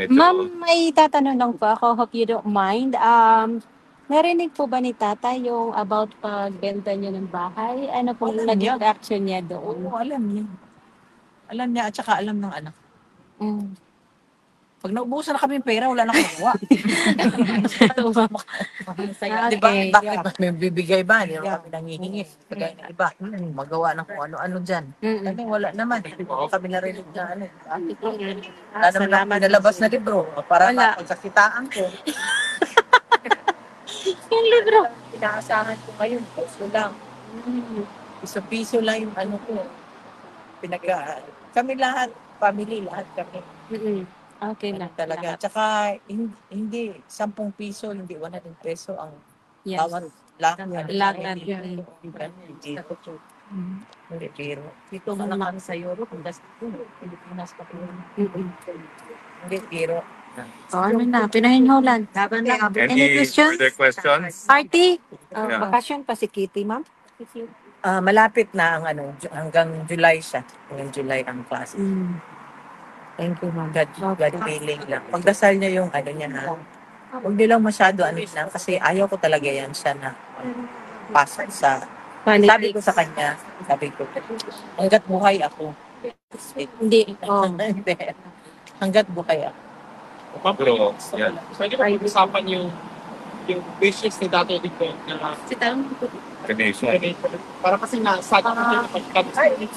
Ma'am, may tatanong lang po ako. Hope you don't mind. Narinig po ba ni Tata yung about pagbenta niya ng bahay? Ano po Alam naging niya. reaction niya doon? Oo, alam niya. Alam niya at saka alam ng anak. Mm. Pag naubusan na kami ng pera, wala na akong magawa. Di ba? Okay. Bakit ba may bibigay ba? Hindi naman kami nangihingi. Kagaya ng iba, magawa ng kung ano-ano dyan. Mm. Kami wala naman. Hindi ko kami narinig na ano. Ah, Wala naman ako salamat. pinalabas na libro para Wala. mapagkakitaan ko. Yung libro. Inaasahan ko ngayon, piso lang. Mm. Piso-piso lang yung ano ko. Kami lahat, family, lahat kami. Mm. Okay Ano na. talaga. Tsaka, hindi 10 piso, hindi 100 peso ang Yes. bawat lahat. Lahat. Hindi hindi biro. Dito nga na kami sa Europe, ang gasto ko, Pilipinas pa po. Mm. Hindi biro. Ano na, pinahinhulan. Any questions? further questions? Party? Yeah. Bakasyon pa si Kitty, ma'am? Malapit na ang ano, hanggang July siya. Hanggang July ang class. Mm. Thank you, ma'am. God willing lang. Pagdasal niya yung ano niya na, huwag niyo lang masyado ano lang, kasi ayaw ko talaga yan siya na pasok sa, sabi ko sa kanya, hanggat buhay ako. Hindi. Oh. Hindi. Hanggat buhay ako. Pero, yan. Pwede ba pag-usapan yung wishes ni Dato dito na Ganation. para kasi na-sad ko din pagkat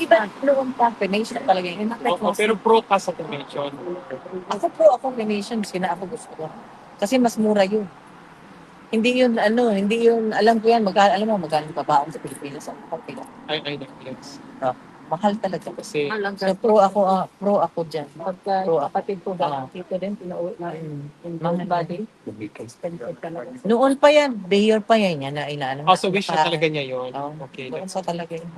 Iba noon pa, Pination talaga yun. pero pro ka sa convention. Ako Pination, sina ako gusto ko. Kasi mas mura yun. Hindi yun, alam ko yan, alam mo, magkano babaon sa Pilipinas ang kapila. Ay, yes. Mahal talaga. Kasi, So, pro ako dyan. Pagka Pro ako. kapatid ko ba, dito din, pinauwi na Mahal body. Expensive talaga. Noon pa yan, mayor pa yan, yan na inaano. so wish na talaga niya yun. Oo. Okay. Noon pa talaga yun.